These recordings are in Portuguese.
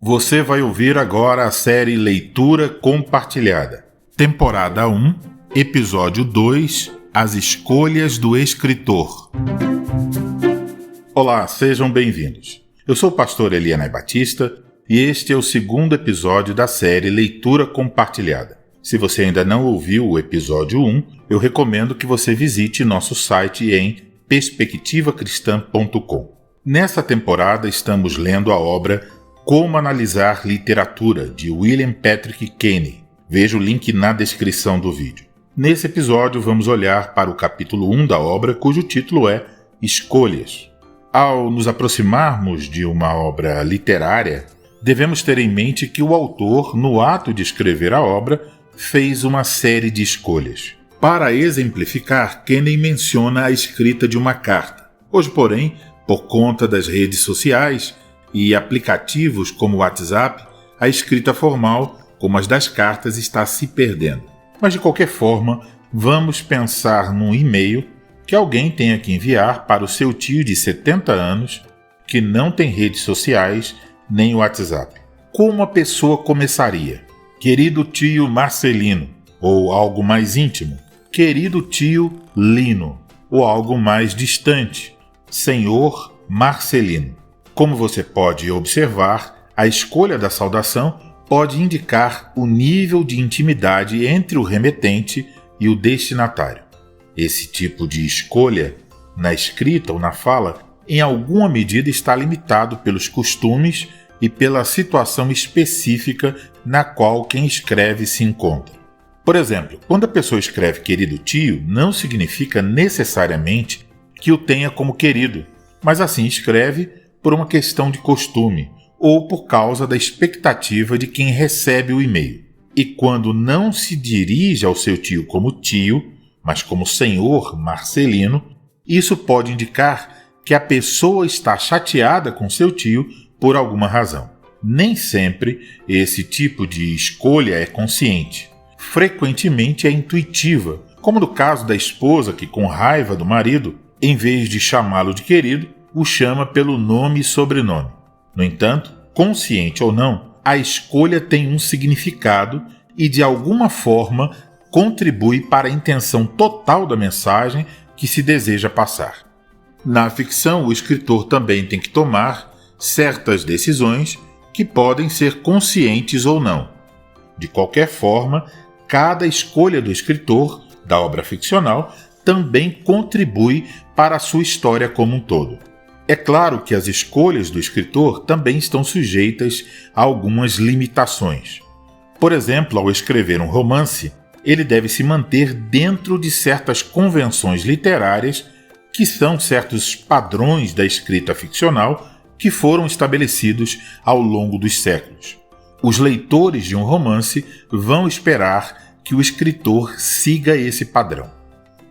Você vai ouvir agora a série Leitura Compartilhada. Temporada 1, Episódio 2, As Escolhas do Escritor. Olá, sejam bem-vindos. Eu sou o pastor Elianai Batista e este é o segundo episódio da série Leitura Compartilhada. Se você ainda não ouviu o episódio 1, eu recomendo que você visite nosso site em perspectivacristã.com. Nessa temporada estamos lendo a obra Como Analisar Literatura, de William Patrick Kenny. Veja o link na descrição do vídeo. Nesse episódio vamos olhar para o capítulo 1 da obra, cujo título é Escolhas. Ao nos aproximarmos de uma obra literária, devemos ter em mente que o autor, no ato de escrever a obra, fez uma série de escolhas. Para exemplificar, Kenny menciona a escrita de uma carta. Hoje, porém, por conta das redes sociais e aplicativos como o WhatsApp, a escrita formal, como as das cartas, está se perdendo. Mas de qualquer forma, vamos pensar num e-mail que alguém tenha que enviar para o seu tio de 70 anos que não tem redes sociais nem WhatsApp. Como a pessoa começaria? Querido tio Marcelino, ou algo mais íntimo. Querido tio Lino, ou algo mais distante. Senhor Marcelino. Como você pode observar, a escolha da saudação pode indicar o nível de intimidade entre o remetente e o destinatário. Esse tipo de escolha, na escrita ou na fala, em alguma medida está limitado pelos costumes e pela situação específica na qual quem escreve se encontra. Por exemplo, quando a pessoa escreve querido tio, não significa necessariamente que o tenha como querido, mas assim escreve por uma questão de costume ou por causa da expectativa de quem recebe o e-mail. E quando não se dirige ao seu tio como tio, mas como senhor Marcelino, isso pode indicar que a pessoa está chateada com seu tio por alguma razão. Nem sempre esse tipo de escolha é consciente. Frequentemente é intuitiva, como no caso da esposa que, com raiva do marido, em vez de chamá-lo de querido, o chama pelo nome e sobrenome. No entanto, consciente ou não, a escolha tem um significado e, de alguma forma, contribui para a intenção total da mensagem que se deseja passar. Na ficção, o escritor também tem que tomar certas decisões que podem ser conscientes ou não. De qualquer forma, cada escolha do escritor da obra ficcional também contribui para a sua história como um todo. É claro que as escolhas do escritor também estão sujeitas a algumas limitações. Por exemplo, ao escrever um romance, ele deve se manter dentro de certas convenções literárias que são certos padrões da escrita ficcional que foram estabelecidos ao longo dos séculos. Os leitores de um romance vão esperar que o escritor siga esse padrão.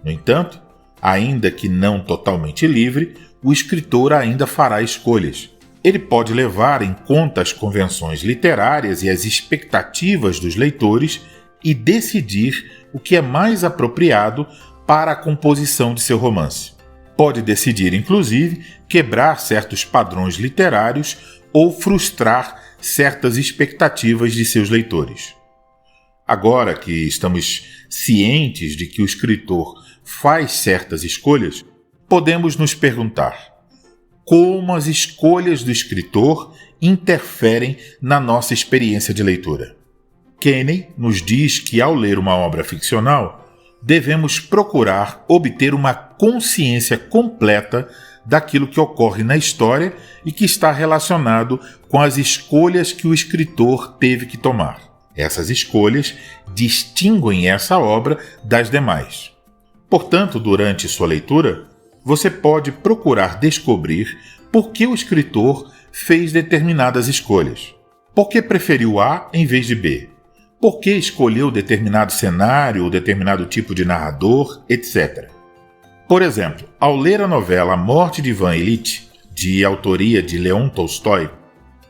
No entanto, ainda que não totalmente livre, o escritor ainda fará escolhas. Ele pode levar em conta as convenções literárias e as expectativas dos leitores e decidir o que é mais apropriado para a composição de seu romance. Pode decidir, inclusive, quebrar certos padrões literários ou frustrar certas expectativas de seus leitores. Agora que estamos cientes de que o escritor faz certas escolhas, podemos nos perguntar: como as escolhas do escritor interferem na nossa experiência de leitura? Kenny nos diz que, ao ler uma obra ficcional, devemos procurar obter uma consciência completa daquilo que ocorre na história e que está relacionado com as escolhas que o escritor teve que tomar. Essas escolhas distinguem essa obra das demais. Portanto, durante sua leitura, você pode procurar descobrir por que o escritor fez determinadas escolhas. Por que preferiu A em vez de B? Por que escolheu determinado cenário ou determinado tipo de narrador, etc. Por exemplo, ao ler a novela A Morte de Ivan Ilitch, de autoria de Leon Tolstói,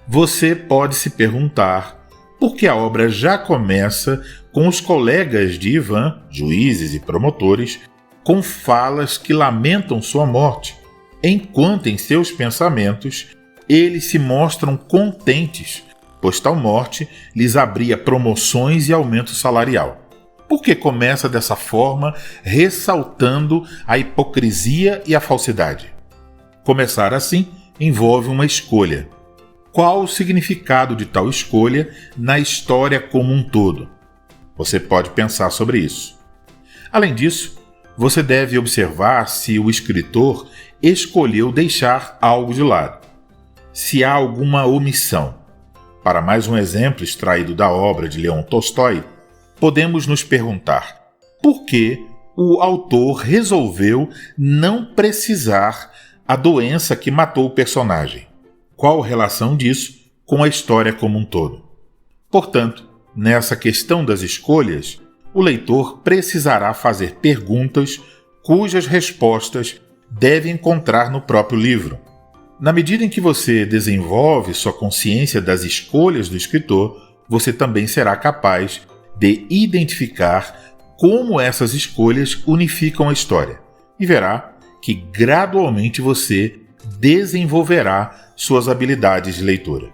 você pode se perguntar por que a obra já começa com os colegas de Ivan, juízes e promotores, com falas que lamentam sua morte, enquanto em seus pensamentos eles se mostram contentes pois tal morte lhes abria promoções e aumento salarial. Por que começa dessa forma, ressaltando a hipocrisia e a falsidade? Começar assim envolve uma escolha. Qual o significado de tal escolha na história como um todo? Você pode pensar sobre isso. Além disso, você deve observar se o escritor escolheu deixar algo de lado, se há alguma omissão. Para mais um exemplo extraído da obra de Leon Tolstói, podemos nos perguntar por que o autor resolveu não precisar a doença que matou o personagem. Qual a relação disso com a história como um todo? Portanto, nessa questão das escolhas, o leitor precisará fazer perguntas cujas respostas deve encontrar no próprio livro. Na medida em que você desenvolve sua consciência das escolhas do escritor, você também será capaz de identificar como essas escolhas unificam a história e verá que gradualmente você desenvolverá suas habilidades de leitura.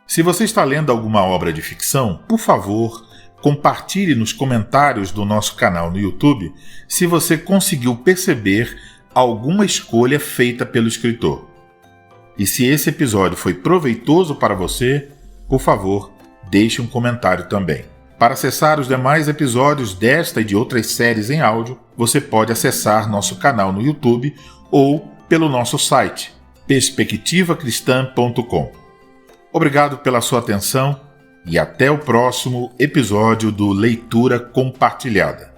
Se você está lendo alguma obra de ficção, por favor, compartilhe nos comentários do nosso canal no YouTube se você conseguiu perceber alguma escolha feita pelo escritor. E se esse episódio foi proveitoso para você, por favor, deixe um comentário também. Para acessar os demais episódios desta e de outras séries em áudio, você pode acessar nosso canal no YouTube ou pelo nosso site, perspectivacristã.com. Obrigado pela sua atenção e até o próximo episódio do Leitura Compartilhada.